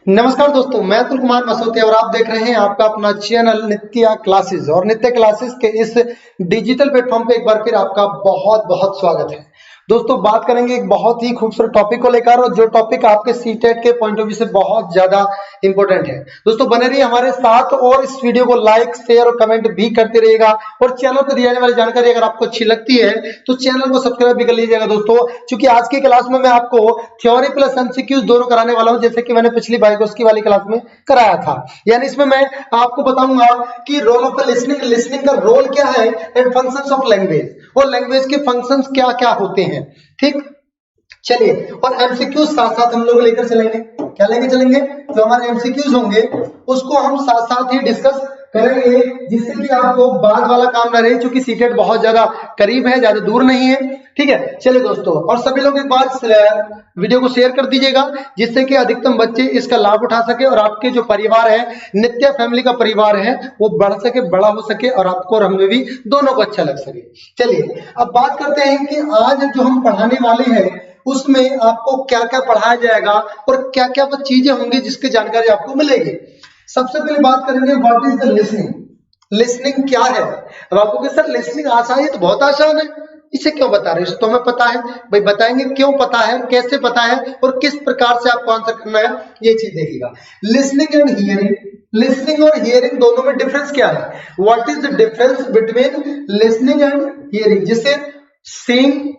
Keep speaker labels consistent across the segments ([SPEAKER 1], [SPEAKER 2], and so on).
[SPEAKER 1] नमस्कार दोस्तों, मैं अतुल कुमार मसोते और आप देख रहे हैं आपका अपना चैनल नित्या क्लासेस। और नित्या क्लासेस के इस डिजिटल प्लेटफॉर्म पे एक बार फिर आपका बहुत बहुत स्वागत है। दोस्तों, बात करेंगे एक बहुत ही खूबसूरत टॉपिक को लेकर, और जो टॉपिक आपके सीटेट के पॉइंट ऑफ व्यू से बहुत ज्यादा इंपॉर्टेंट है। दोस्तों, बने रहिए हमारे साथ और इस वीडियो को लाइक, शेयर और कमेंट भी करते रहिएगा। और चैनल पर दी जाने वाली जानकारी अगर आपको अच्छी लगती है तो चैनल को सब्सक्राइब भी कर लीजिएगा दोस्तों, क्योंकि आज की क्लास में मैं आपको थ्योरी प्लस एमसीक्यूज दोनों कराने वाला हूं, जैसे कि मैंने पिछली बायोलॉजी वाली क्लास में कराया था। यानी इसमें मैं आपको बताऊंगा कि रोल ऑफ लिसनिंग, लिसनिंग का रोल क्या है, एंड फंक्शंस ऑफ लैंग्वेज, और लैंग्वेज के फंक्शंस क्या क्या होते हैं। ठीक, चलिए, और एमसीक्यू साथ साथ हम लोग लेकर चलेंगे। क्या लेके चलेंगे? जो हमारे एमसीक्यूज होंगे उसको हम साथ साथ ही डिस्कस करेंगे, जिससे कि आपको बाद वाला काम ना रहे, क्योंकि सीटेट बहुत ज्यादा करीब है, ज्यादा दूर नहीं है। ठीक है, चलिए दोस्तों, और सभी लोग एक बार वीडियो को शेयर कर दीजिएगा, जिससे कि अधिकतम बच्चे इसका लाभ उठा सके और आपके जो परिवार है, नित्या फैमिली का परिवार है, वो बढ़ सके, बड़ा हो सके, और आपको और हमें भी दोनों को अच्छा लग सके। चलिए, अब बात करते हैं कि आज जो हम पढ़ाने वाले हैं उसमें आपको क्या क्या पढ़ाया जाएगा और क्या क्या वो चीजें होंगी जिसकी जानकारी आपको मिलेगी। सबसे पहले बात करेंगे what is the listening. Listening क्या है? अब आपको कि सर लिसनिंग आसान है, तो बहुत आसान है, इसे क्यों बता रहे हो? तो हमें पता है भाई, बताएंगे क्यों पता है, कैसे पता है, और किस प्रकार से आपको आंसर करना है, ये चीज देखिएगा। लिसनिंग एंड हियरिंग, लिसनिंग और हियरिंग दोनों में डिफरेंस क्या है? What is the difference between listening and hearing? जिसे सीइंग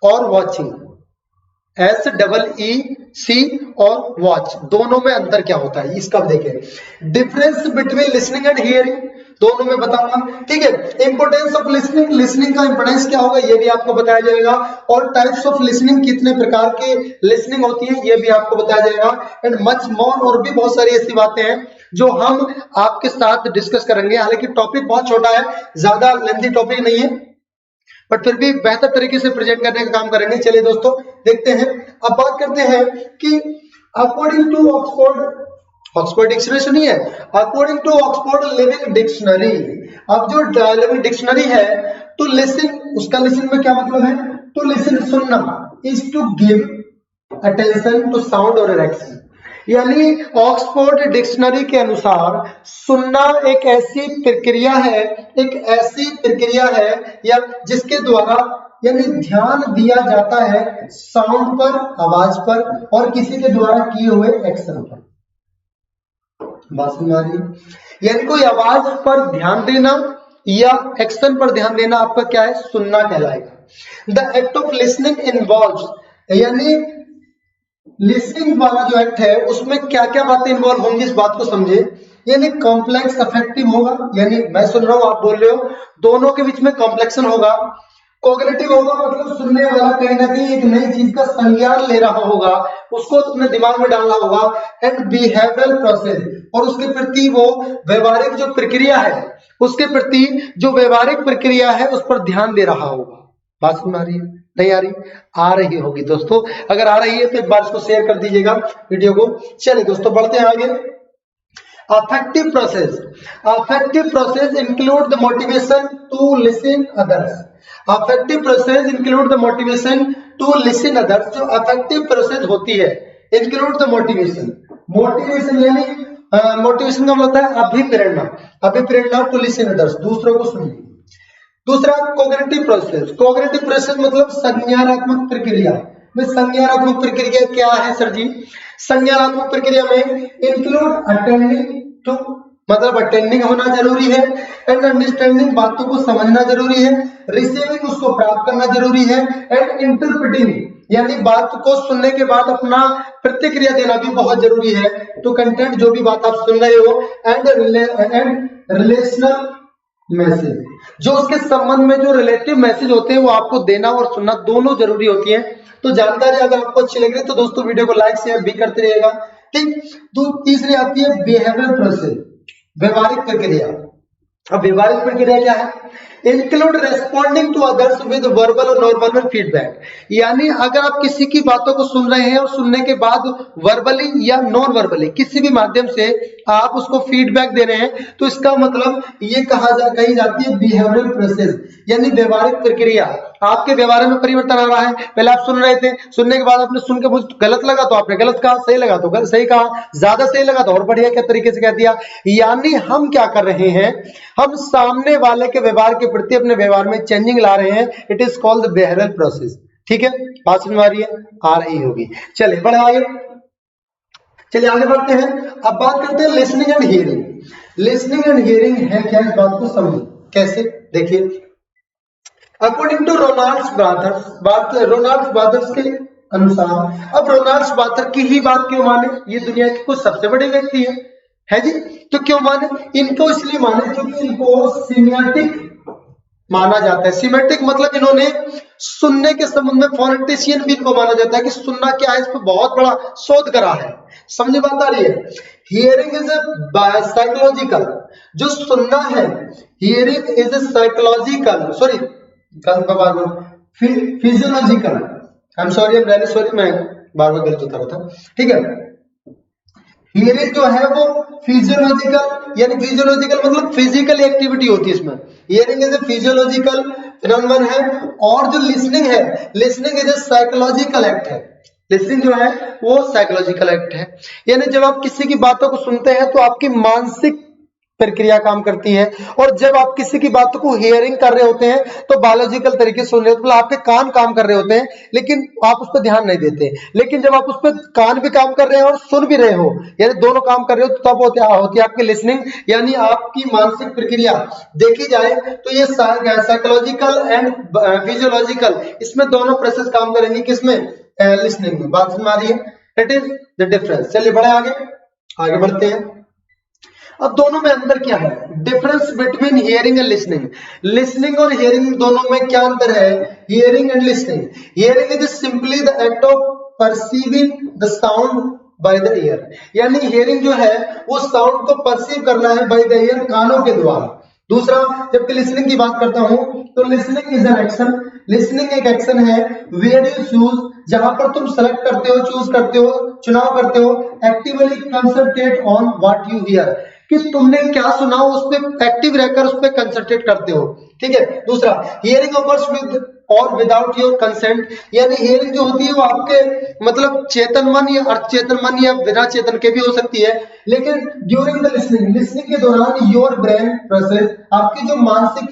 [SPEAKER 1] और वॉचिंग, SEE और वॉच, दोनों में अंतर क्या होता है इसका देखें। Difference between listening and hearing दोनों में बताऊंगा। ठीक है, इंपोर्टेंस ऑफ लिसनिंग, लिसनिंग का इंपोर्टेंस क्या होगा ये भी आपको बताया जाएगा। और टाइप्स ऑफ लिसनिंग, कितने प्रकार के लिसनिंग होती है ये भी आपको बताया जाएगा। एंड मच मोर, और भी बहुत सारी ऐसी बातें हैं जो हम आपके साथ डिस्कस करेंगे। हालांकि टॉपिक बहुत छोटा है, ज्यादा लेंथी टॉपिक नहीं है, बट फिर भी बेहतर तरीके से प्रेजेंट करने का काम करेंगे। चलिए दोस्तों, देखते हैं। अब बात करते हैं कि अकॉर्डिंग टू ऑक्सफोर्ड डिक्शनरी नहीं है, according to Oxford living dictionary. अब जो लिविंग डिक्शनरी है, तो लिसन, उसका लिसन में क्या मतलब है? टू लिसन, सुनना, is to give attention to sound और डायरेक्शन। यानी ऑक्सफोर्ड डिक्शनरी के अनुसार सुनना एक ऐसी प्रक्रिया है, एक ऐसी प्रक्रिया है या जिसके द्वारा यानी ध्यान दिया जाता है साउंड पर, आवाज पर, और किसी के द्वारा किए हुए एक्शन पर। बात समझ आ रही है? यानी कोई आवाज पर ध्यान देना या एक्शन पर ध्यान देना आपका क्या है? सुनना कहलाएगा। The act of listening involves, यानी लिसनिंग वाला जो एक्ट है उसमें क्या क्या बातें इन्वॉल्व होंगी, इस बात को समझे। यानी कॉम्प्लेक्स अफेक्टिव होगा, यानी मैं सुन रहा हूं आप बोल रहे हो, दोनों के बीच में कॉम्प्लेक्शन होगा। कोग्निटिव होगा, मतलब सुनने वाला कहीं ना कहीं एक नई चीज का संज्ञान ले रहा होगा, उसको अपने दिमाग में डालना होगा। एंड बिहेवियरल प्रोसेस, और उसके प्रति वो व्यवहारिक जो प्रक्रिया है, उसके प्रति जो व्यवहारिक प्रक्रिया है उस पर ध्यान दे रहा होगा। बात सुन आ रही है? नहीं आ रही? आ रही होगी दोस्तों। अगर आ रही है तो एक बार इसको शेयर कर दीजिएगा वीडियो को। चलिए दोस्तों, बढ़ते हैं आगे। Affective process, affective process include the motivation to listen others. Affective process include the motivation to listen others. जो अफेक्टिव प्रोसेस होती है, इंक्लूड द मोटिवेशन, मोटिवेशन यानी मोटिवेशन का मतलब होता है अभिप्रेरणा, अभिप्रेरणा टू लिसन अदर्स, दूसरों को सुनने। दूसरा कोग्निटिव प्रोसेस, कोग्निटिव प्रोसेस मतलब संज्ञानात्मक प्रक्रिया। संज्ञानात्मक प्रक्रिया क्या है सर जी? संज्ञानात्मक प्रक्रिया में इंक्लूड अटेंडिंग टू, मतलब अटेंडिंग होना जरूरी है, एंड अंडरस्टैंडिंग, बातों को समझना जरूरी है, रिसीविंग, उसको प्राप्त करना जरूरी है, एंड इंटरप्रेटिंग, यानी बात को सुनने के बाद अपना प्रतिक्रिया देना भी बहुत जरूरी है टू कंटेंट, जो भी बात आप सुन रहे हो। एंड रिलेशनल मैसेज, जो उसके संबंध में जो रिलेटिव मैसेज होते हैं वो आपको देना और सुनना दोनों जरूरी होती है। तो जानकारी अगर आपको अच्छी लग रही है तो दोस्तों वीडियो को लाइक शेयर भी करते रहिएगा। ठीक, तो तीसरी आती है बिहेवियरल प्रोसेस, व्यवहारिक प्रक्रिया। अब व्यवहारिक प्रक्रिया क्या है? Include responding to others with verbal और नॉन वर्बल फीडबैक। यानी अगर आप किसी की बातों को सुन रहे हैं और सुनने के बाद वर्बली या नॉन वर्बली किसी भी माध्यम से आप उसको फीडबैक दे रहे हैं, तो इसका मतलब ये कही जाती है बिहेवियरल प्रोसेस, यानी व्यवहारिक प्रक्रिया। आपके व्यवहार में परिवर्तन आ रहा है। पहले आप सुन रहे थे, सुनने के बाद आपने सुन के मुझे गलत लगा तो आपने गलत कहा, सही लगा तो गलत सही कहा, ज्यादा सही लगा तो और बढ़िया क्या तरीके से कह दिया। यानी हम क्या कर रहे हैं, हम सामने वाले के व्यवहार के प्रति अपने व्यवहार में चेंजिंग ला रहे हैं। It is called the behavioural process. ठीक है, बात समझ आ रही है? आ रही होगी। चलिए बढ़े आगे, चलिए आगे बढ़ते हैं। अब बात करते हैं listening and hearing. Listening and hearing है क्या, इस बात को समझिए कैसे। देखिए, अकॉर्डिंग टू रोनाल्ड्स ब्रदर्स के अनुसार, अब रोनाल्ड्स ब्रदर की ही बात क्यों माने, ये दुनिया के कुछ सबसे बड़े व्यक्ति है जी, तो क्यों माने इनको? इसलिए माने क्योंकि इनको सीमियाटिक माना जाता है। सीमेटिक मतलब इन्होंने सुनने के संबंध में फोनेटिशियन भी इनको माना जाता है कि सुनना क्या है, इस पर बहुत बड़ा शोध करा है। समझ बात आ रही है? हियरिंग इज ए साइकोलॉजिकल, जो सुनना है, hearing is a psychological, sorry physiological, I am sorry, मैं बार बार गलत होता रहता। ठीक है, हियरिंग जो है वो फिजियोलॉजिकल, यानी फिजियोलॉजिकल मतलब फिजिकल एक्टिविटी होती है इसमें। Hearing is a physiological phenomenon है, और जो लिसनिंग है, listening is a psychological act है। लिसनिंग जो है वो साइकोलॉजिकल एक्ट है, यानी जब आप किसी की बातों को सुनते हैं तो आपकी मानसिक प्रक्रिया काम करती है, और जब आप किसी की बातों को हियरिंग कर रहे होते हैं तो बायोलॉजिकल तरीके से सुन रहे होते हैं, मतलब आपके कान काम कर रहे होते हैं, लेकिन आप उस पर ध्यान नहीं देते। लेकिन जब आप उस पर कान भी काम कर रहे हैं और सुन भी रहे हो, यानी दोनों काम कर रहे हो, तो तब होती है आपकी लिसनिंग, यानी आपकी मानसिक प्रक्रिया। देखी जाए तो ये साइकोलॉजिकल एंड फिजियोलॉजिकल, इसमें दोनों प्रोसेस काम करेंगे, किसमें? लिसनिंग में। बात समझ आ रही है? It is the difference. चलिए बढ़े आगे बढ़ते हैं। अब दोनों में अंतर क्या है? Difference between hearing and listening. Listening और हियरिंग दोनों में क्या अंतर है? Hearing and listening, hearing is simply the act of perceiving the sound by the year, यानी हियरिंग जो है वो साउंड को परसीव करना है बाय द ईयर, कानों के द्वारा। दूसरा, जबकि लिसनिंग की बात करता हूं तो listening is an action, listening एक एक्शन है, वेयर यू चूज, जहां पर तुम सेलेक्ट करते हो, चूज करते हो, चुनाव करते हो, actively concentrate on what you here, कि तुमने क्या सुना उस पे एक्टिव रहकर उस पे कंसंट्रेट करते हो। ठीक है। दूसरा, हियरिंग ऑकर्स विद और विदाउट योर कंसेंट, यानी हियरिंग जो होती है वो आपके मतलब चेतन मन या अचेतन मन या बिना चेतन के भी हो सकती है, लेकिन ड्यूरिंग द लिसनिंग, लिसनिंग के दौरान योर ब्रेन प्रोसेस, आपकी जो मानसिक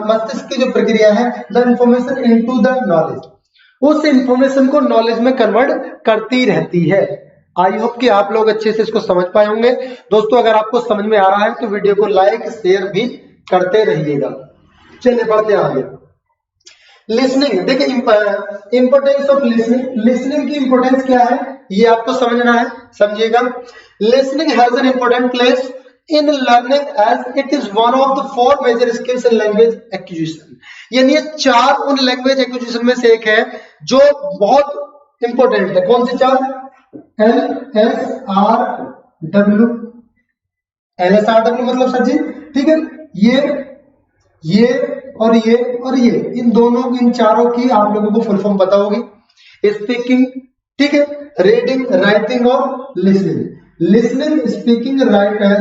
[SPEAKER 1] मस्तिष्क की जो प्रक्रिया है, the information into the knowledge, उस इंफॉर्मेशन को नॉलेज में कन्वर्ट करती रहती है। आई होप कि आप लोग अच्छे से इसको समझ पाए होंगे। दोस्तों, अगर आपको समझ में आ रहा है तो वीडियो को लाइक शेयर भी करते रहिएगा। चलिए बढ़ते आगे। लिसनिंग, देखिए इंपोर्टेंस ऑफ लिसनिंग, लिसनिंग की इंपोर्टेंस क्या है ये आपको समझना है, समझिएगा। Listening has an important place in learning as it is one of the 4 major skills in language acquisition, यानी ये 4 उन लैंग्वेज एक्विजिशन में से एक है जो बहुत इंपॉर्टेंट है। कौन से 4? LSRW, LSRW मतलब सर जी, ठीक है, ये और ये और ये, इन दोनों, इन चारों की आप लोगों को फुल फॉर्म पता होगी। स्पीकिंग, ठीक है, रीडिंग, राइटिंग और लिसनिंग, लिसनिंग, स्पीकिंग,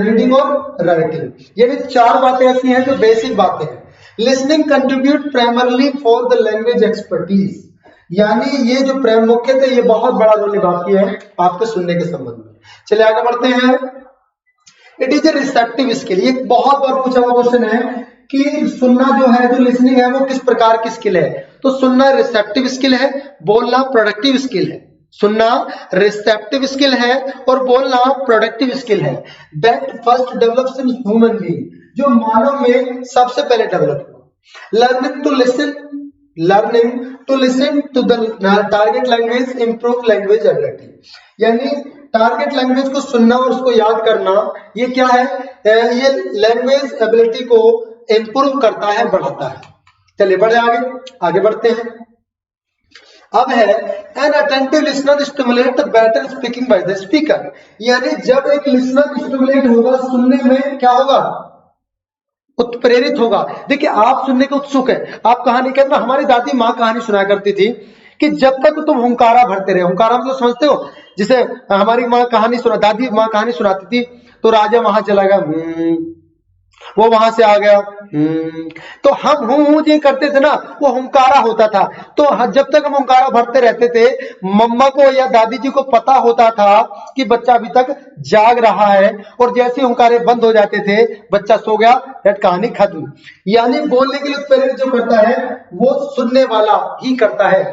[SPEAKER 1] रीडिंग और राइटिंग, ये भी 4 बातें ऐसी हैं जो बेसिक बातें हैं। Listening contribute primarily for the language expertise, यानी ये जो मुख्यतः ये बहुत बड़ा रोल निभाती है आपके सुनने के संबंध में। चलिए आगे बढ़ते हैं। It is a receptive skill, ये बहुत बार पूछा हुआ क्वेश्चन है कि सुनना जो है, जो लिसनिंग है, वो किस प्रकार की स्किल है? तो सुनना रिसेप्टिव स्किल है, बोलना प्रोडक्टिव स्किल है। सुनना रिसेप्टिव स्किल है और बोलना प्रोडक्टिव स्किल है। That first develops in human being, जो मानव में सबसे पहले डेवलप हुआ। Learning to listen to the target language improve language ability, यानी टारगेट लैंग्वेज को सुनना और उसको याद करना, ये क्या है? ये लैंग्वेज एबिलिटी को इंप्रूव करता है, बढ़ाता है। चलिए बढ़े आगे बढ़ते हैं। अब है an attentive listener stimulate the better speaking by the speaker, यानी जब एक लिसनर स्टिमुलेट होगा, सुनने में क्या होगा? उत्प्रेरित होगा। देखिए, आप सुनने के उत्सुक है, आप कहानी कहते, हमारी दादी माँ कहानी सुनाया करती थी कि जब तक तुम हुंकारा भरते रहे, हुंकारा मतलब समझते हो, जिसे हमारी माँ दादी माँ कहानी सुनाती थी, तो राजा वहां चला गया, वो वहां से आ गया तो हम हूं जी करते थे ना, वो हुंकारा होता था। तो जब तक हम हुंकारा भरते रहते थे, मम्मा को या दादी जी को पता होता था कि बच्चा अभी तक जाग रहा है, और जैसे हुंकारे बंद हो जाते थे बच्चा सो गया, दैट कहानी खत्म। यानी बोलने के लिए पेरेंट जो करता है वो सुनने वाला ही करता है।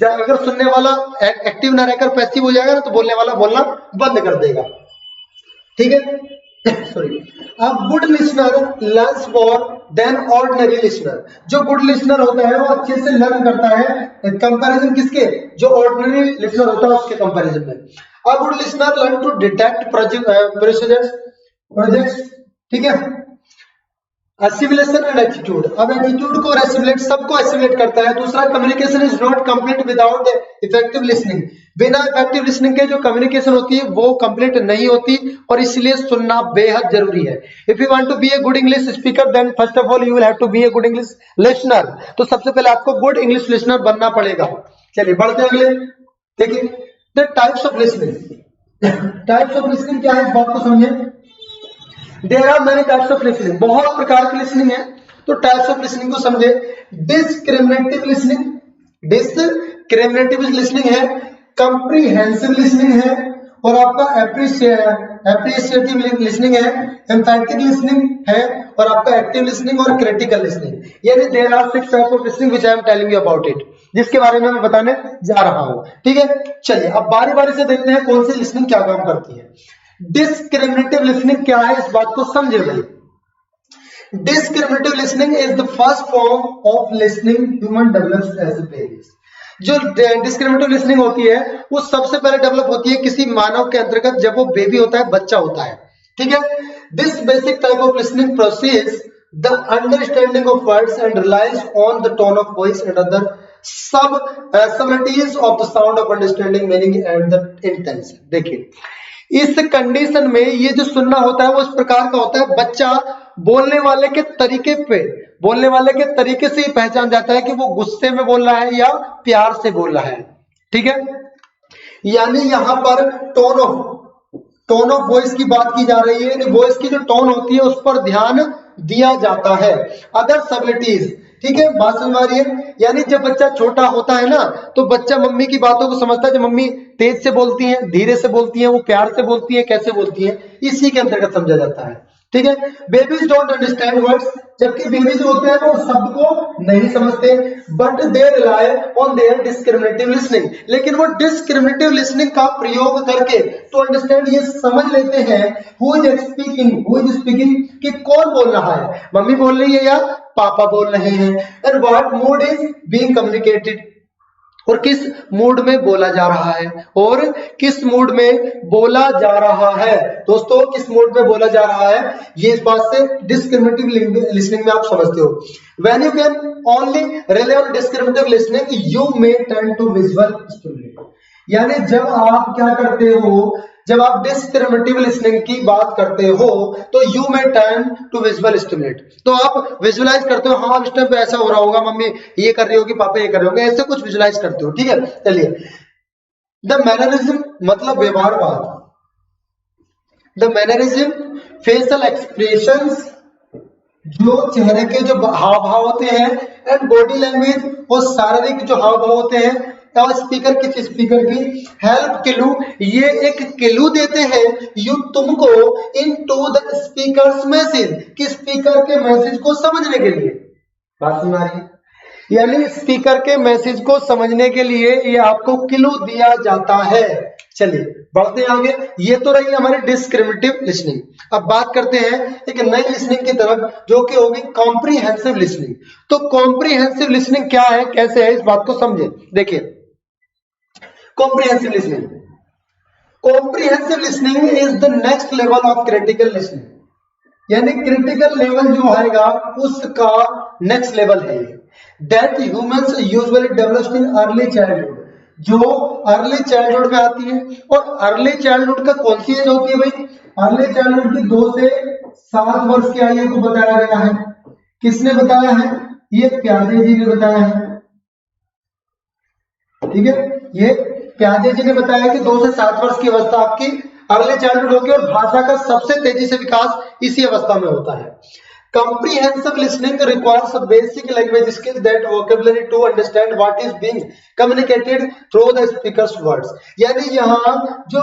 [SPEAKER 1] अगर सुनने वाला एक्टिव ना रहकर पैसिव हो जाएगा ना, तो बोलने वाला बोलना बंद कर देगा। ठीक है सॉरी। अब good listener learns more than ordinary listener. जो गुड लिसनर होता है वो अच्छे से लर्न करता है कंपैरिजन किसके, जो ऑर्डिनरी लिसनर होता है उसके कंपैरिजन में। A good listener learn to detect projects, ठीक है, एसिमुलेशन एंड एटीट्यूड। अब एटीट्यूड को और एसिमुलेट, सबको एसिमुलेट करता है। दूसरा, communication is not complete without effective listening. बिना इफेक्टिव लिसनिंग के जो कम्युनिकेशन होती है वो कंप्लीट नहीं होती, और इसलिए सुनना बेहद जरूरी है। If you want to be a good English speaker then first of all you will have to be a good English listener. तो सबसे पहले आपको गुड इंग्लिश लिसनर बनना पड़ेगा। चलिए बढ़ते हैं अगले। देखिए the types of listening. Types of listening क्या है इस बात को समझे। There are many types of listening, बहुत प्रकार की लिसनिंग है। तो टाइप्स ऑफ लिसनिंग को समझे। डिस्क्रिमिनेटिव लिसनिंग, डिस्क्रिमिनेटिव लिसनिंग है, कंप्रीहेंसिव लिसनिंग है, और आपका एप्रिशिएटिव लिसनिंग है, एम्फैटिक लिसनिंग है, और आपका एक्टिव लिसनिंग और क्रिटिकल लिसनिंग। यानी there are 6 type of listening which I am telling you about it, जिसके बारे में मैं बताने जा रहा हूं। ठीक है, चलिए अब बारी बारी से देखते हैं कौन सी लिसनिंग क्या काम करती है। डिस्क्रिमिनेटिव लिसनिंग क्या है इस बात को समझे भाई। Discriminative listening is the first form of listening human develops as a baby. जो डिस्क्रिमिनेटिव लिसनिंग होती है वो सबसे पहले डेवलप होती है किसी मानव के अंतर्गत जब वो बेबी होता है, बच्चा होता है। ठीक है, this basic type of listening proceeds the understanding of words and relies on the tone of voice and other subtleties of the sound of understanding meaning and the intention। देखिए इस कंडीशन में ये जो सुनना होता है वो इस प्रकार का होता है, बच्चा बोलने वाले के तरीके पे, बोलने वाले के तरीके से ही पहचान जाता है कि वो गुस्से में बोल रहा है या प्यार से बोल रहा है। ठीक है, यानी यहां पर टोन ऑफ वॉइस की बात की जा रही है। वॉइस की जो टोन होती है उस पर ध्यान दिया जाता है। अदर सबलिटीज, ठीक है, बात समझ आ रही है। यानी जब बच्चा छोटा होता है ना तो बच्चा मम्मी की बातों को समझता है। जब मम्मी तेज से बोलती हैं, धीरे से बोलती हैं, वो प्यार से बोलती है, कैसे बोलती है, इसी के अंतर्गत समझा जाता है। ठीक है, बेबीज डोंट अंडरस्टैंड वर्ड्स, जबकि बेबीज होते हैं वो शब्द को नहीं समझते, but they rely on their discriminative listening. लेकिन वो डिस्क्रिमिनेटिव लिसनिंग का प्रयोग करके तो अंडरस्टैंड ये समझ लेते हैं हु इज स्पीकिंग, कि कौन बोल रहा है, मम्मी बोल रही है या पापा बोल रहे हैं, and what mood is being communicated, और किस मूड में बोला जा रहा है, और किस मूड में बोला जा रहा है। दोस्तों किस मूड में बोला जा रहा है ये इस बात से डिस्क्रिमिनेटिव लिसनिंग में आप समझते हो। When you can only rely on discriminative listening you may turn to visual stimulate. यानी जब आप क्या करते हो, जब आप डिस्क्रिमिनेटिव लिसनिंग की बात करते हो तो you may turn to visual stimulate. तो आप विजुअलाइज करते हो, हाँ इस टाइम पे ऐसा हो रहा होगा, मम्मी ये कर रही होगी, पापा ये कर रहे होंगे, ऐसे कुछ विजुअलाइज करते हो। ठीक है, चलिए द मैनरिज्म मतलब व्यवहारवाद, द मैनरिज्म फेशियल एक्सप्रेशंस, जो चेहरे के जो हाव भाव होते हैं, एंड बॉडी लैंग्वेज, और शारीरिक जो हाव भाव होते हैं, और स्पीकर किस स्पीकर की हेल्प क्लू, ये एक क्लू देते हैं यू तुमको इन टू द स्पीकर्स मैसेज, कि स्पीकर के मैसेज को समझने के लिए। बात समझ आ रही है, यानी स्पीकर के मैसेज को समझने के लिए ये आपको क्लू दिया जाता है। चलिए बढ़ते हैं आगे। ये तो रही हमारी डिस्क्रिमिनेटिव लिसनिंग। अब बात करते हैं एक नई लिसनिंग की तरफ जो कि होगी कॉम्प्रिहेंसिव लिसनिंग। तो कॉम्प्रिहेंसिव लिसनिंग क्या है, कैसे है, इस बात को समझे। देखिए comprehensive listening, comprehensive listening is the next level of critical listening. यानी क्रिटिकल लेवल जो आएगा उसका नेक्स्ट लेवल है that humans usually developed in early childhood, जो अर्ली चाइल्डहुड में आती है। और अर्ली चाइल्डहुड का कौन सी एज होती है भाई, अर्ली चाइल्डहुड की 2 से 7 वर्ष की आयु को बताया गया है। किसने बताया है, ये प्याजे जी ने बताया है। ठीक है, ये प्याजे जी ने बताया कि 2 से 7 वर्ष की अवस्था आपकी अर्ली चाइल्डहुड होगी, और भाषा का सबसे तेजी से विकास इसी अवस्था में होता है। Comprehensive listening requires a basic language skill that vocabulary to understand what is being communicated through the speaker's words. यानी यहाँ जो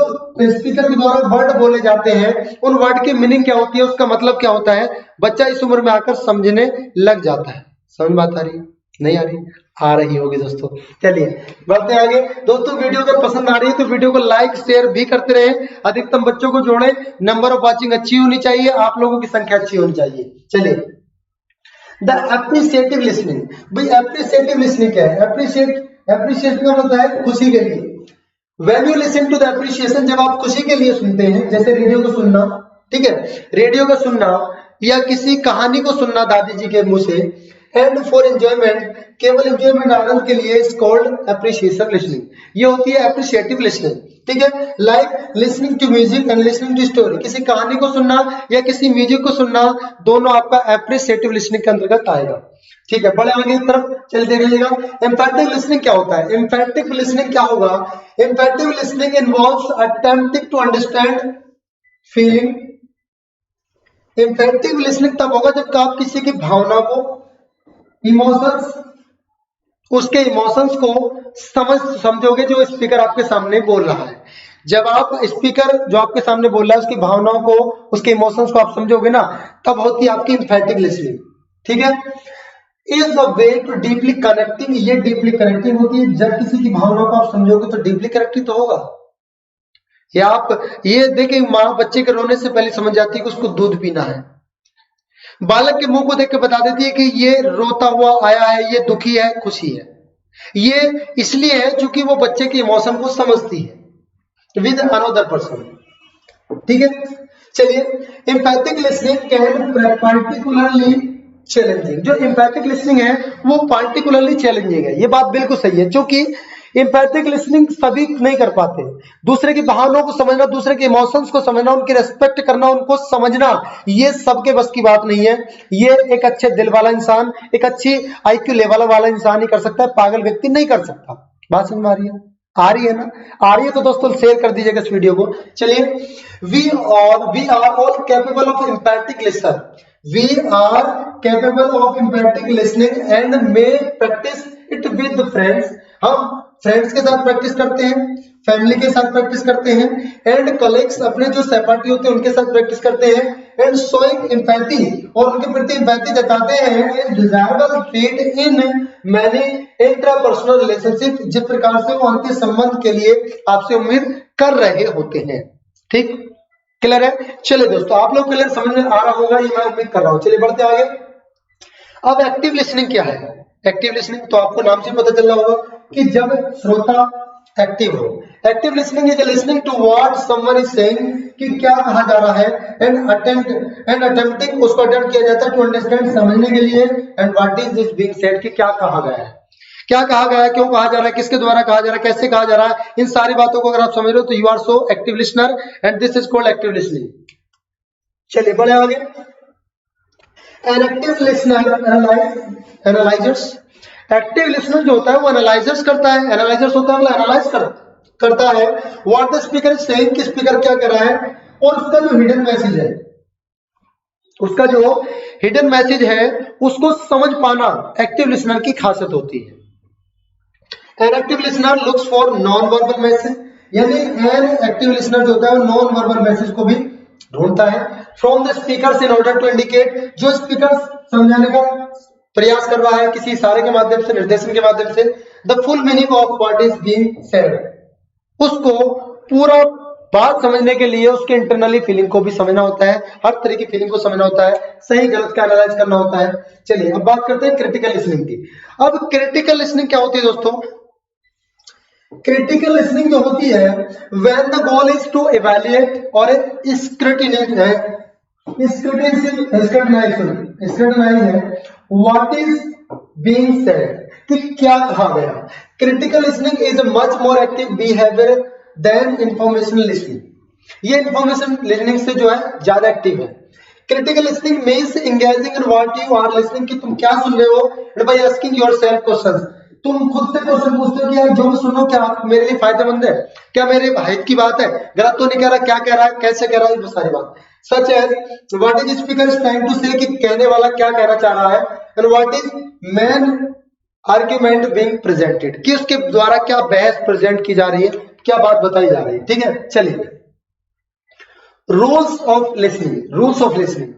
[SPEAKER 1] स्पीकर के द्वारा वर्ड बोले जाते हैं उन वर्ड की मीनिंग क्या होती है, उसका मतलब क्या होता है, बच्चा इस उम्र में आकर समझने लग जाता है। समझ बात आ रही है? नहीं आ रही? आ रही होगी दोस्तों। चलिए बढ़ते हैं आगे। दोस्तों वीडियो अगर पसंद आ रही है तो वीडियो को लाइक शेयर भी करते रहे, अधिकतम बच्चों को जोड़ें। नंबर ऑफ वॉचिंग अच्छी होनी चाहिए, आप लोगों की संख्या अच्छी होनी चाहिए। चलिए द एप्रिसिएटिव लिसनिंग। भाई एप्रिसिएटिव लिसनिंग क्या है? एप्रिशिएट का मतलब है खुशी के लिए। When you listen to the appreciation, जब आप खुशी के लिए सुनते हैं, जैसे रेडियो को सुनना, ठीक है, रेडियो को सुनना या किसी कहानी को सुनना दादी जी के मुंह से, एंड फॉर एंजॉयमेंट, केवल एंजॉयमेंट आनंद के लिए, इज कॉल्ड एप्रिसिएशन लिसनिंग। ये होती है एप्रिसिएटिव लिसनिंग, ठीक है। Like listening to music and listening to story, किसी कहानी को सुनना या किसी म्यूजिक को सुनना, दोनों आपका एप्रिसिएटिव लिसनिंग के अंतर्गत आएगा, ठीक है। बड़े आगे की तरफ चल देखिएगा। एम्पैथिक लिसनिंग क्या होता है? एम्पैथिक लिसनिंग क्या होगा? Empathic listening involves attempting to understand feeling. Empathic listening तब होगा जब आप किसी की भावना को, इमोशंस, उसके इमोशंस को समझोगे जो स्पीकर आपके सामने बोल रहा है। जब आप स्पीकर जो आपके सामने बोल रहा है उसकी भावनाओं को, उसके इमोशंस को आप समझोगे ना, तब होती है आपकी एम्पैथिक लिसनिंग, ठीक है। Is the way to deeply connecting, ये डीपली कनेक्टिंग होती है। जब किसी की भावनाओं को आप समझोगे तो डीपली कनेक्टिंग तो होगा। या आप ये देखें, माँ बच्चे के रोने से पहले समझ जाती है कि उसको दूध पीना है। बालक के मुंह को देख के बता देती है कि ये रोता हुआ आया है, ये दुखी है, खुशी है। ये इसलिए है क्योंकि वो बच्चे के इमोशन को समझती है विद अनदर पर्सन, ठीक है। चलिए empathic listening can particularly challenging. जो एम्पैथिक लिसनिंग है वो पार्टिकुलरली चैलेंजिंग है, ये बात बिल्कुल सही है, क्योंकि एम्पैथिक लिसनिंग सभी नहीं कर पाते। दूसरे की भावनाओं को समझना, दूसरे के इमोशंस को समझना, उनकी रेस्पेक्ट करना, उनको समझना, ये सबके बस की बात नहीं है। ये एक अच्छे दिल वाला इंसान, एक अच्छी आईक्यू लेवल वाला इंसान ही कर सकता है, पागल व्यक्ति नहीं कर सकता। बात समझ में आ रही है? आ रही है ना? आ रही है तो दोस्तों शेयर कर दीजिएगा इस वीडियो को। चलिए we are all capable of empathic listener. We are capable of empathic listening and may practice it with friends. हम फ्रेंड्स के साथ प्रैक्टिस करते हैं, फैमिली के साथ प्रैक्टिस करते हैं, एंड कलीग्स, अपने जो सहपाठी होते हैं उनके साथ प्रैक्टिस करते हैं, एंड शोइंग एम्पैथी, और उनके प्रति एम्पैथी जताते हैं, is desirable trait in many intrapersonal relationship, जिस प्रकार से वो अंतिम संबंध के लिए आपसे उम्मीद कर रहे होते हैं। ठीक, क्लियर है? चलिए दोस्तों, आप लोग क्लियर समझ में आ रहा होगा, ये मैं उम्मीद कर रहा हूं। चलिए बढ़ते आगे। अब एक्टिव लिसनिंग क्या है? एक्टिव लिसनिंग तो आपको नाम से पता चल रहा होगा कि जब श्रोता एक्टिव हो। Active listening is listening to what someone is saying, कि क्या कहा जा रहा है, एंड अटेम्प्टिंग, उसको अटेम्प्ट किया जाता है, टू अंडरस्टैंड, समझने के लिए, and what is this being said, कि क्या कहा गया है, क्या कहा गया है, क्यों कहा जा रहा है, किसके द्वारा कहा जा रहा है, कैसे कहा जा रहा है, इन सारी बातों को अगर आप समझ रहे हो तो you are so active listener and this is called active listening. चलिए बढ़े आगे। An active listener analyzers, active listener जो होता है वो एनालाइजर्स करता है, एनालाइजर्स होता है, मतलब एनालाइज करता है what the speaker is saying, कि स्पीकर क्या कर रहा है, और उसका जो हिडन मैसेज है, उसका जो हिडन मैसेज है उसको समझ पाना एक्टिव लिसनर की खासियत होती है। An active listener looks for non verbal message, यानी एन एक्टिव लिसनर जो होता है वो नॉन वर्बल मैसेज को भी ढूंढता है from the speakers in order to indicate, जो स्पीकर समझाने का प्रयास कर रहा है किसी इशारे के माध्यम से, निर्देशन के माध्यम से, the full meaning of what is being said, उसको पूरा बात समझने के लिए उसके इंटरनली फीलिंग को भी समझना होता है, हर तरह की फीलिंग को समझना होता है, सही गलत का एनालाइज करना होता है। चलिए अब बात करते हैं क्रिटिकल लिसनिंग की। अब क्रिटिकल लिसनिंग क्या होती है दोस्तों? क्रिटिकल लिसनिंग जो होती है when the goal is to evaluate और scrutinize what is being said, कि क्या कहा गया। Critical listening is much more active behaviour than information listening, ये इंफॉर्मेशन लिसनिंग से जो है ज्यादा एक्टिव है। Critical listening means engaging in what you are listening, कि तुम क्या सुन रहे हो, and by asking yourself questions, तुम खुद से क्वेश्चन पूछते हो कि यार जो मैं सुनो क्या मेरे लिए फायदेमंद है, क्या मेरे हित की बात है, गलत तो नहीं कह रहा, क्या कह रहा है, कैसे कह रहा है, ये सारी बात। Such as what is speaker is trying to say, कि कहने वाला क्या कहना चाह रहा है, and what is main argument being presented, कि उसके द्वारा क्या बहस प्रेजेंट की जा रही है, क्या बात बताई जा रही है। ठीक है, चलिए rules of listening. Rules of listening,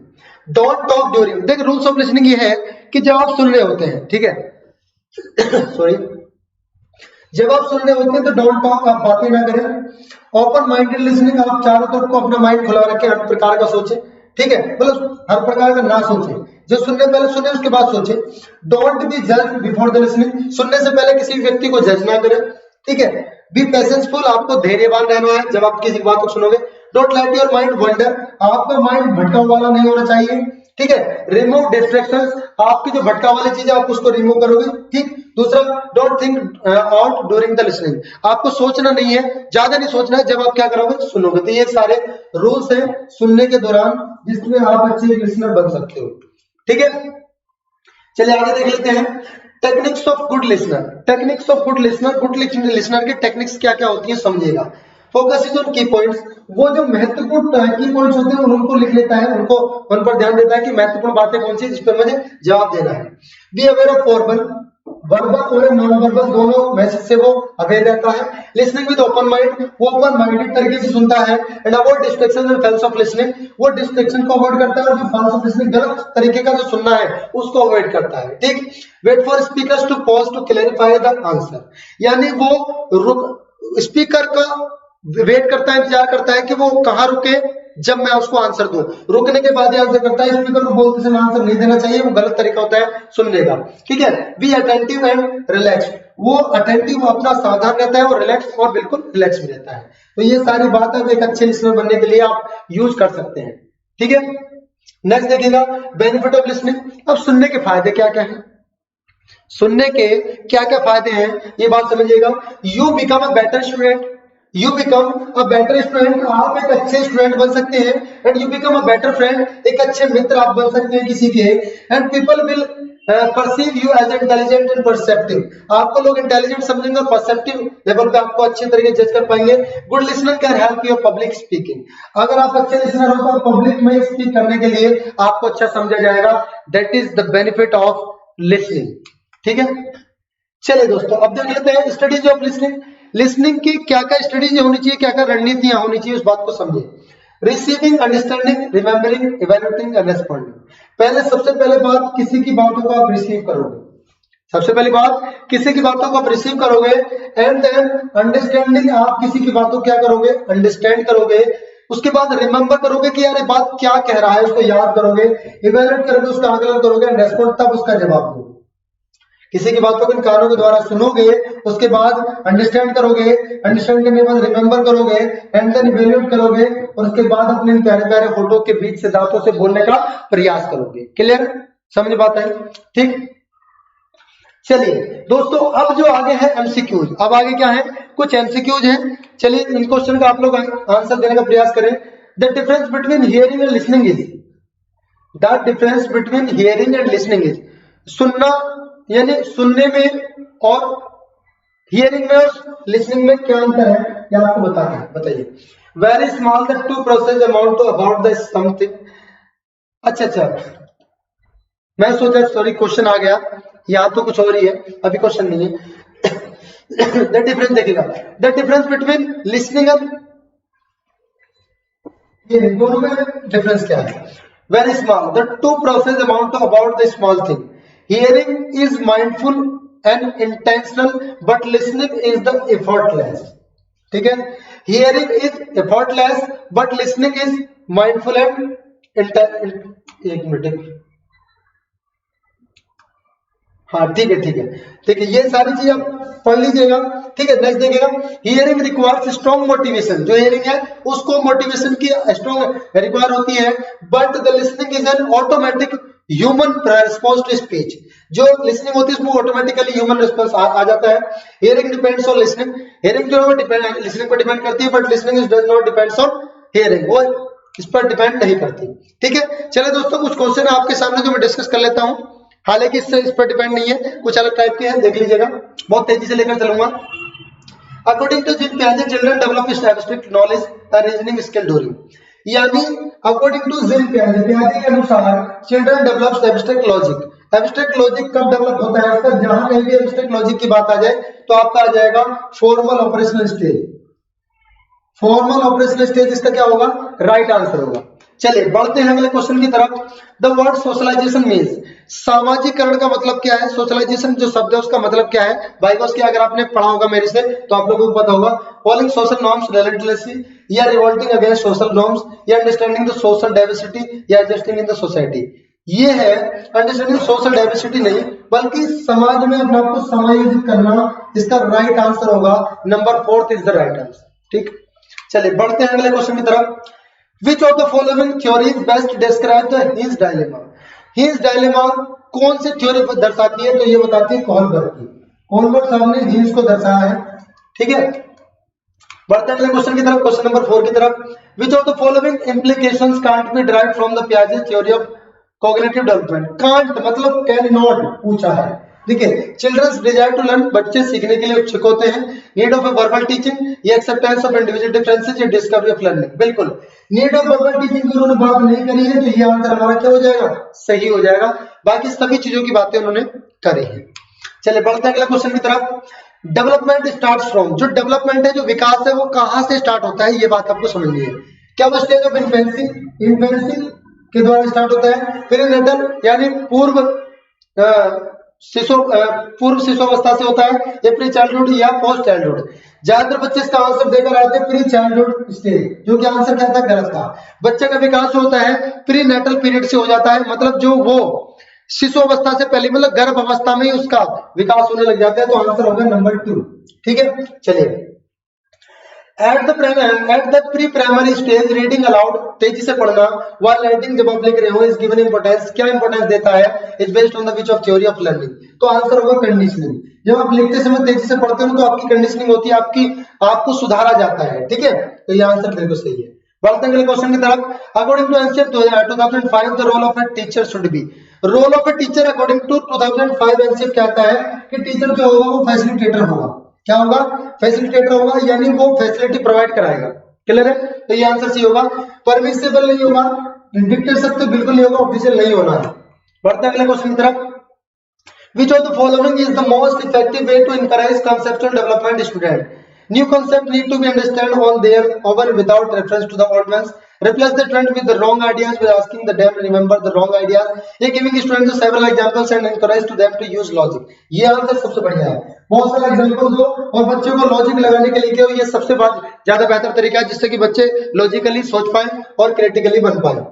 [SPEAKER 1] don't talk during. देख रूल्स ऑफ लिसनिंग ये है कि जब आप सुन रहे होते हैं, ठीक है सॉरी, जब आप सुन रहे होते हैं तो डोंट टॉक, आप बातें ना करें। ओपन माइंडेड लिसनिंग, आप चारों तरफ को अपना माइंड खुला रखें, हर प्रकार का सोचें। ठीक है, मतलब हर प्रकार का ना सोचें, जो सुनने पहले सुने उसके बाद सोचें। डोंट बी जज बिफोर द लिसनिंग, सुनने से पहले किसी व्यक्ति को जज ना करें। ठीक है, बी पेशेंसफुल, आपको धैर्यवान रहना है जब आप किसी की बात को सुनोगे। Don't let your mind wonder, आपका माइंड भटका वाला नहीं होना चाहिए। ठीक है, रिमूव डिस्ट्रैक्शंस, आपकी जो भटका वाली चीज है आप उसको रिमूव करोगे। ठीक, दूसरा don't think out during the listening, आपको सोचना नहीं है, ज्यादा नहीं सोचना है जब आप क्या करोगे, सुनोगे। तो ये सारे रूल्स हैं सुनने के दौरान, जिसमें आप अच्छे लिसनर बन सकते हो। ठीक है, चलिए आगे देख लेते हैं techniques of good listener. Techniques of good listener, good listener की टेक्निक्स क्या क्या होती है समझिएगा। फोकस इज ऑन की पॉइंट्स, वो जो महत्वपूर्ण की पॉइंट्स होते हैं उनको लिख लेता है, उनको उन पर ध्यान देता है कि महत्वपूर्ण बातें कौन सी जिस पर मुझे जवाब देना है। Be aware of verbal, verbal और नॉन वर्बल दोनों मैसेज से वो अवेयर रहता है। लिसनिंग विद ओपन माइंड, वो ओपन माइंडेड तरीके से सुनता है। And avoid distraction and falls of listening, वो डिस्ट्रैक्शन को अवॉइड करता है और जो फॉल्स ऑफ लिसनिंग गलत तरीके का जो सुनना है उसको अवॉइड करता है। ठीक, wait for speakers to pause to clarify the answer, यानी वो स्पीकर का वेट करता है, इंतजार करता है कि वो कहां रुके जब मैं उसको आंसर दूं, रुकने के बाद ही आंसर करता है। स्पीकर को बोलते समय आंसर नहीं देना चाहिए, वो गलत तरीका होता है सुनने का। ठीक है, बी अटेंटिव एंड रिलैक्स, वो अटेंटिव अपना सावधान रहता है और रिलैक्स और बिल्कुल रिलैक्स भी रहता है। तो ये सारी बातें एक अच्छे लिसनर बनने के लिए आप यूज कर सकते हैं। ठीक है, नेक्स्ट देखिएगा बेनिफिट ऑफ लिसनिंग। अब सुनने के फायदे क्या क्या है, सुनने के क्या क्या फायदे हैं ये बात समझिएगा। You become a better student, you become a better student, आप एक अच्छे स्टूडेंट बन सकते हैं। And you become a better friend, एक अच्छे मित्र आप बन सकते हैं किसी के। And people will perceive you as intelligent and perceptive, आपको लोग इंटेलिजेंट समझेंगे और परसेप्टिव लेवल पे आपको अच्छे तरीके जज कर पाएंगे। Good listener can help your public speaking, अगर आप अच्छे लिसनर हो तो पब्लिक में स्पीक करने के लिए आपको अच्छा समझा जाएगा। That is the benefit of listening. ठीक है, चलिए दोस्तों अब देख लेते हैं स्टडीज ऑफ लिसनिंग। लिसनिंग की क्या क्या स्टडीज होनी चाहिए, क्या क्या रणनीतियां होनी चाहिए, उस बात को समझिए। Receiving, understanding, remembering, evaluating and responding. पहले सबसे पहले बात, किसी की बातों को आप रिसीव करोगे, सबसे पहली बात किसी की बातों को आप रिसीव करोगे। एंड देन अंडरस्टैंडिंग, आप किसी की बातों क्या करोगे, अंडरस्टैंड करोगे। उसके बाद रिमेंबर करोगे कि यार ये बात क्या कह रहा है, उसको याद करोगे। इवैल्यूएट करोगे, उसका आकलन करोगे। रेस्पॉन्ड, तब उसका जवाब दोगे। किसी की बातों को इन कानों के द्वारा सुनोगे, उसके बाद अंडरस्टैंड करोगे, अंडरस्टैंड करने के बाद रिमेंबर करोगे, एंड देन इवैल्यूएट करोगे, और उसके बाद अपने प्यारे प्यारे होठों के बीच से दांतों से बोलने का प्रयास करोगे। क्लियर, समझ बात है? ठीक, चलिए दोस्तों अब जो आगे है एमसीक्यूज। अब आगे क्या है, कुछ एमसीक्यूज हैं। चलिए इन क्वेश्चन का आप लोग आंसर देने का प्रयास करें। The difference between hearing and listening is, the difference between hearing and listening is, सुनना यानी सुनने में और हियरिंग में और लिसनिंग में क्या अंतर है ये आपको बताना है। बताइए। Very small the to process amount to about the something. अच्छा, मैं सोचा सॉरी क्वेश्चन आ गया, यहाँ तो कुछ और ही है, अभी क्वेश्चन नहीं है। द डिफरेंस देखिएगा, the difference between listening and hearing, दोनों में डिफरेंस क्या है। Very small the to process amount to about the small thing. Hearing is mindful and intentional, but listening is the effortless. ठीक है, hearing is effortless, but listening is mindful and एक minute, हाँ ठीक है, ये सारी चीज आप पढ़ लीजिएगा। ठीक है, नेक्स्ट देखिएगा। हियरिंग रिक्वायर्स स्ट्रॉन्ग मोटिवेशन, जो हियरिंग है उसको मोटिवेशन की स्ट्रॉन्ग रिक्वायर होती है। But the listening is an automatic human response to speech, जो लिसनिंग होती है उसमें ऑटोमेटिकली ह्यूमन रिस्पॉन्स आ जाता है। Hearing depends on listening, hearing जो है लिसनिंग पर डिपेंड करती है, but listening does not depends on hearing, वो इस पर डिपेंड नहीं करती। ठीक है, चलिए दोस्तों कुछ क्वेश्चन आपके सामने जो मैं डिस्कस कर लेता हूं, हालांकि इससे इस पर डिपेंड नहीं है, कुछ अलग टाइप के हैं, देख लीजिएगा, बहुत तेजी से लेकर चलूंगा। अकॉर्डिंग टू जिन पियाजे children develop statistic knowledge and reasoning skill during, यानी अकॉर्डिंग टू जिम पियाजे के अनुसार children develops abstract logic. Abstract logic कब डेवलप होता है इसका, जहां कहीं भी एब्स्ट्रैक्ट लॉजिक की बात आ जाए तो आपका आ जाएगा formal operational stage. Formal operational stage इसका क्या होगा, राइट आंसर होगा। चलिए बढ़ते हैं अगले क्वेश्चन की तरफ। द वर्ड सोशलाइजेशन मीन्स, सामाजिकरण का मतलब क्या है, सोशलाइजेशन जो शब्द है उसका मतलब क्या है। बाइकॉस की अगर आपने पढ़ा होगा मेरे से तो आप लोगों को पता होगा, फॉलोइंग सोशल नॉर्म्स रिलेटिवली, या रिवोल्टिंग अगेंस्ट सोशल नॉर्म्स, या अंडरस्टैंडिंग द सोशल डाइवर्सिटी, या एडजस्टिंग इन द सोसाइटी। ये है अंडरस्टैंडिंग सोशल डाइवर्सिटी नहीं बल्कि समाज में अपने आप को समायोजित करना। इसका राइट आंसर होगा number 4 is the right answer. ठीक, चलिए बढ़ते हैं अगले क्वेश्चन की तरफ। Which of the following theories best describe the Heinz dilemma? Heinz dilemma कौन सी थ्योरी दर्शाती है, तो ये बताती है कोहलबर्ग की। कोहलबर्ग साहब ने हिंस को दर्शाया है। ठीक है, बढ़ते हैं अगले क्वेश्चन की तरफ, क्वेश्चन नंबर 4 की तरफ। Which of the following implications can't be derived from the Piaget theory of cognitive development? Can't मतलब कैन नॉट पूछा है। देखिए, चिल्ड्रंस डिजायर टू लर्न, बच्चे सीखने के लिए इच्छुक होते हैं। Need of a verbal teaching, ये एक्सेप्टेंस ऑफ इंडिविजुअल डिफरेंसेस, ये डिस्कवरी ऑफ लर्निंग। बिल्कुल, नीड ऑफ वर्बल टीचिंग की उन्होंने बात नहीं करी है, तो ये आंसर हमारा क्या हो जाएगा, सही हो जाएगा। बाकी सभी चीजों की बातें उन्होंने करी है। चलिए बढ़ते हैं अगले क्वेश्चन की तरफ। डेवलपमेंट स्टार्ट्स फ्रॉम, जो डेवलपमेंट है, जो विकास है, वो कहां से स्टार्ट होता है, ये बात आपको समझनी है। क्या वो स्टेज ऑफ इन्फेंसी, इन्फेंसी के द्वारा स्टार्ट होता है। पेरिनेटल यानी पूर्व शिशुअवस्था से होता है, या प्री चाइल्डहुड या पोस्ट चाइल्डहुड। ज्यादातर बच्चे इसका आंसर देकर आते हैं प्री चाइल्डहुड स्टेज, जो कि आंसर क्या था, गलत था। बच्चे का विकास होता है प्री नेटल पीरियड से हो जाता है, मतलब जो वो शिशु अवस्था से पहले मतलब गर्भ अवस्था में ही उसका विकास होने लग जाता है, तो आंसर होगा नंबर 2। ठीक है, चलिए। At the pre primary stage reading allowed, तेजी से पढ़ना, व्हाइल राइटिंग, जब आप लिख रहे हो, इज गिवन इंपोर्टेंस, क्या इंपोर्टेंस देता है, is based on the which of theory of learning, तो आंसर होगा कंडीशनिंग। जब आप लिखते समय तेजी से पढ़ते हो तो आपकी कंडीशनिंग होती है, आपको सुधारा जाता है। ठीक है, तो ये आंसर बिल्कुल सही है। बढ़ते हैं अगले क्वेश्चन की तरफ। According to NCERT 2005 the role of a teacher should be, role of a teacher according to 2005 NCERT कहता है कि टीचर जो होगा वो फैसिलिटेटर होगा। क्या होगा, फैसिलिटेटर होगा, यानी वो फैसिलिटी प्रोवाइड कराएगा। क्लियर है, तो ये आंसर सी होगा। परमिसिबल नहीं होगा, डिक्टेटरशिप तो बिल्कुल नहीं होगा, ऑफिशियल नहीं होना है। बढ़ते हैं अगले क्वेश्चन की तरफ। Which of the following is the most effective way to encourage conceptual development student? New concept need to be understood on their own without reference to the old ones. Replace the trend with the wrong ideas by asking the them remember the wrong ideas. ये giving students several examples and encourage to them to use logic. ये answer सबसे बढ़िया है। बहुत सारे examples दो और बच्चों को लॉजिक लगाने के लिए क्या हो, ये सबसे ज्यादा बेहतर तरीका है, जिससे कि बच्चे लॉजिकली सोच पाए और क्रिटिकली बन पाए।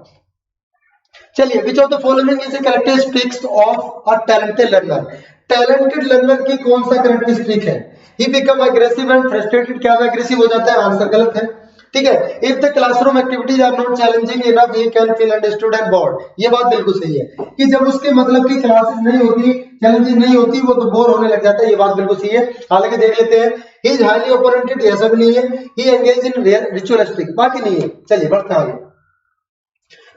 [SPEAKER 1] चलिए, विच of the following is A characteristics of a talented learner, talented learner की कौन सा कैरेक्टरिस्टिक है। He become aggressive and frustrated, क्या वो एग्रेसिव हो जाता है, आंसर गलत है। ठीक है, if the classroom activities are not challenging enough he can feel understood and bored, ये बात बिल्कुल सही है कि जब उसके मतलब की क्लासेस नहीं होती, चैलेंजिंग नहीं होती, वो तो बोर होने लग जाता है, ये बात बिल्कुल सही है। हालांकि देख लेते हैं, ही इज हाईली ओरिएंटेड, ऐसा भी नहीं है। ही एंगेज इन रिचुअलिस्टिक, बाकी नहीं है। चलिए बढ़ते हैं आगे।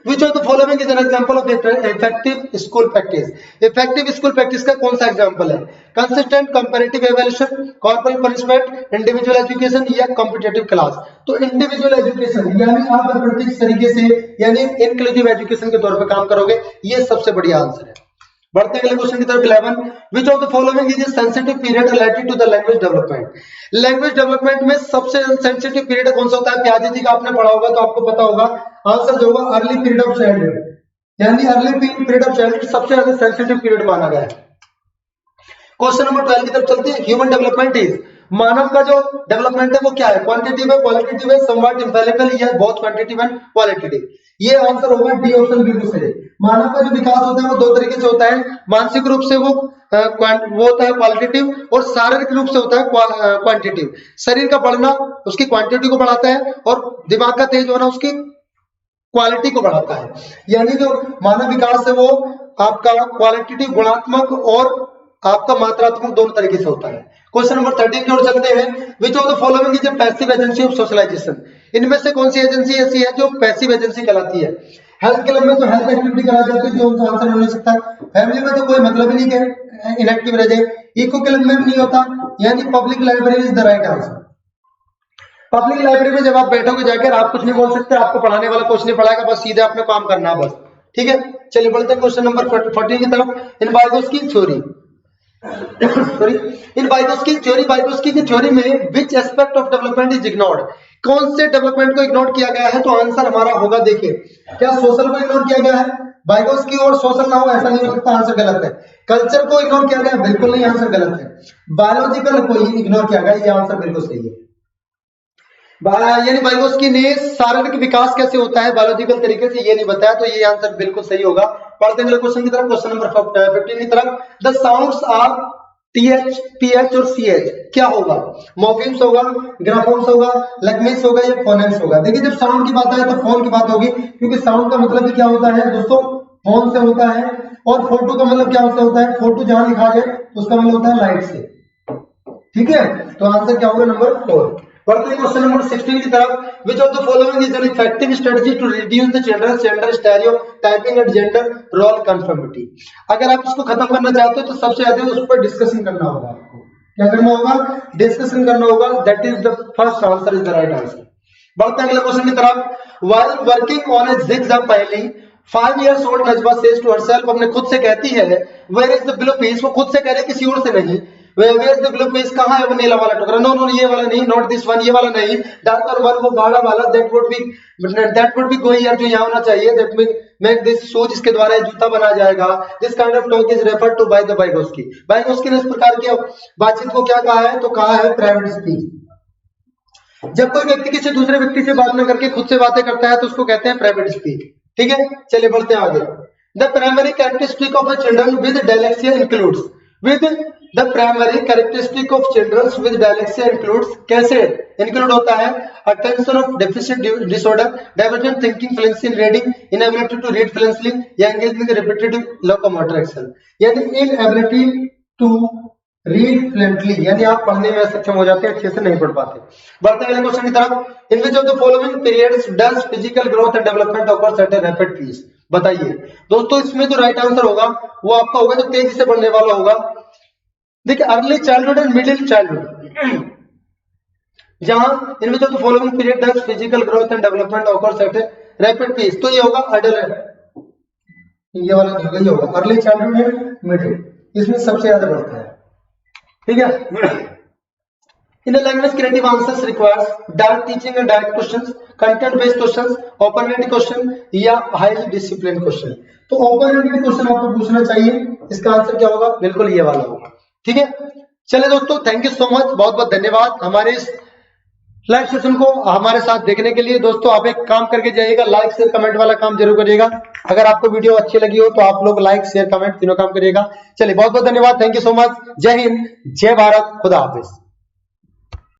[SPEAKER 1] Which of the following is an example of effective school practice? Effective school practice का कौन सा एग्जाम्पल है, consistent comparative evaluation, corporal punishment, individual education या competitive class। तो individual education यानी आप प्रत्यक्ष तरीके से यानी inclusive education के तौर पर काम करोगे, ये सबसे बढ़िया आंसर है। बढ़ते हैं अगले क्वेश्चन की तरफ। 11 which of the following is a sensitive period related to the language development, language development में सबसे सेंसिटिव पीरियड कौन सा होता है, प्याजे जी का आपने पढ़ा होगा तो आपको पता होगा, आंसर जो होगा अर्ली पीरियड ऑफ चाइल्डहुड, यानी अर्ली पीरियड ऑफ चाइल्डहुड सबसे ज्यादा सेंसिटिव पीरियड माना गया है। क्वेश्चन नंबर 12 की तरफ चलते हैं। ह्यूमन डेवलपमेंट इज, मानव का जो डेवलपमेंट है वो क्या है, क्वांटिटेटिव है, क्वालिटेटिव है, समवॉट इंफैलिबल या बोथ क्वांटिटेटिव एंड क्वालिटेटिव, ये आंसर होगा डी ऑप्शन बिल्कुल सही। मानव का जो विकास होता है वो दो तरीके से होता है, मानसिक रूप से वो होता है क्वालिटेटिव और शारीरिक रूप से होता है क्वांटिटेटिव। शरीर का बढ़ना उसकी क्वांटिटी को बढ़ाता है और दिमाग का तेज होना उसकी क्वालिटी को बढ़ाता है। यानी जो मानव विकास है वो आपका क्वालिटेटिव गुणात्मक और आपका मात्रात्मक दोनों तरीके से होता है। क्वेश्चन नंबर 13 की ओर चलते हैं। Which of the following is a passive agency of socialization, इनमें से कौन सी एजेंसी ऐसी है जो पैसिव एजेंसी कहलाती है। हेल्थ क्लब में तो हेल्थ एक्टिविटी कराई जाती है, जो उनका आंसर हो सकता है। फैमिली में तो कोई मतलब ही नहीं है इनएक्टिव रह जाए। इको क्लब में भी नहीं होता, यानी public library is the right answer. Public library में जब आप बैठोगे जाकर आप कुछ नहीं बोल सकते, आपको पढ़ाने वाला कुछ नहीं पढ़ाएगा, बस सीधे अपना काम करना है बस। ठीक है, चलिए बढ़ते हैं क्वेश्चन नंबर 14 की तरफ। In Vygotsky theory sorry in Vygotsky की थ्योरी में which aspect of development is ignored, कौन से डेवलपमेंट को इग्नोर किया गया है? तो आंसर हमारा होगा, देखिए क्या सोशल को इग्नोर किया गया है? वाइगोत्स्की और सोशल ना हो ऐसा नहीं हो सकता, आंसर गलत है। कल्चर को इग्नोर किया गया, बिल्कुल नहीं, आंसर गलत है। बायोलॉजिकल को इग्नोर किया गया, ये आंसर बिल्कुल सही है। यानी वाइगोत्स्की ने शारीरिक विकास कैसे होता है बायोलॉजिकल तरीके से, ये नहीं बताया, तो ये आंसर बिल्कुल सही होगा। पढ़ते हैं क्वेश्चन की तरफ, क्वेश्चन नंबर 15 की तरफ। The sounds are TH, PH और CH क्या होगा? मॉर्फीम्स होगा, ग्राफोम्स होगा, लैक्मेस होगा या फोनेम्स होगा? देखिए जब साउंड की बात आए तो फोन की बात होगी, क्योंकि साउंड का मतलब भी क्या होता है दोस्तों? फोन से होता है। और फोटो का मतलब क्या होता है? फोटो जहां लिखा जाए तो उसका मतलब होता है लाइट से। ठीक है, तो आंसर क्या होगा? नंबर 4। बढ़ते हैं क्वेश्चन नंबर 16 की तरफ। Which of the following is an effective strategy to reduce the children's gender stereotyping and gender role conformity? अगर आप इसको खत्म करना चाहते हो तो सबसे ज्यादा उस पर डिस्कशन करना होगा। आपको क्या करना होगा? डिस्कशन करना होगा। That is the first answer, is the right answer. बढ़ते हैं अगले क्वेश्चन की तरफ। While working on a zigzag piling 5 years old Najma says to herself, अपने खुद से कहती है, where is the blue piece, वो खुद से कह रही है, किसी और से नहीं। Where is the blue piece, कहां है वो नीला वाला टुकड़ा? नो नो, ये वाला नहीं, नॉट दिस वन, ये वाला नहीं, डार्कर वन, वो गाढ़ा वाला, that would be go here, जो यहां होना चाहिए, that mean make this shoes, इसके द्वारा जूता बना जाएगा। This kind of talk is referred to by the Vygotsky. Vygotsky ने इस प्रकार की बातचीत को क्या कहा है? तो कहा है प्राइवेट स्पीच। जब कोई व्यक्ति किसी दूसरे व्यक्ति से बात न करके खुद से बातें करता है तो उसको कहते हैं प्राइवेट स्पीच। ठीक है, चलिए बढ़ते हैं आगे। The primary characteristic of a children with dyslexia includes, with the primary characteristic of children with dyslexia includes, कैसे इंक्लूड होता है? Attention of deficit disorder, divergent thinking, fluency in reading, inability to read fluently या engaging repetitive locomotor action. यानी inability to read fluently, यानी आप पढ़ने में सक्षम हो जाते हैं, अच्छे से नहीं पढ़ पाते। बढ़ते हैं अगले क्वेश्चन की तरफ। In which of the following periods does physical growth and development occurs at a rapid pace? बताइए दोस्तों, इसमें जो राइट आंसर होगा वो आपका होगा जो तेजी से बढ़ने वाला होगा। देखिए early childhood and middle childhood, जहां in which of the following period does physical growth and development occurs at a rapid pace, तो ये होगा अडल्ट, ये वाला नहीं होगा, ये होगा अर्ली चाइल्डहुड एंड मिडिल, इसमें सबसे ज्यादा बढ़ता है। ठीक है, in the language creative answers requires direct teaching and direct questions, content based questions, open ended question या हाईली डिसिप्लिन क्वेश्चन? तो ओपन एंडेड क्वेश्चन आपको पूछना चाहिए, इसका आंसर क्या होगा? बिल्कुल ये वाला होगा। ठीक है, चलिए दोस्तों, थैंक यू सो मच, बहुत बहुत धन्यवाद हमारे इस लाइव सेशन को हमारे साथ देखने के लिए। दोस्तों आप एक काम करके जाइएगा, लाइक शेयर कमेंट वाला काम जरूर करिएगा। अगर आपको वीडियो अच्छी लगी हो तो आप लोग लाइक शेयर कमेंट तीनों काम करिएगा। चलिए बहुत बहुत धन्यवाद, थैंक यू सो मच, जय हिंद, जय भारत, खुदा हाफिज।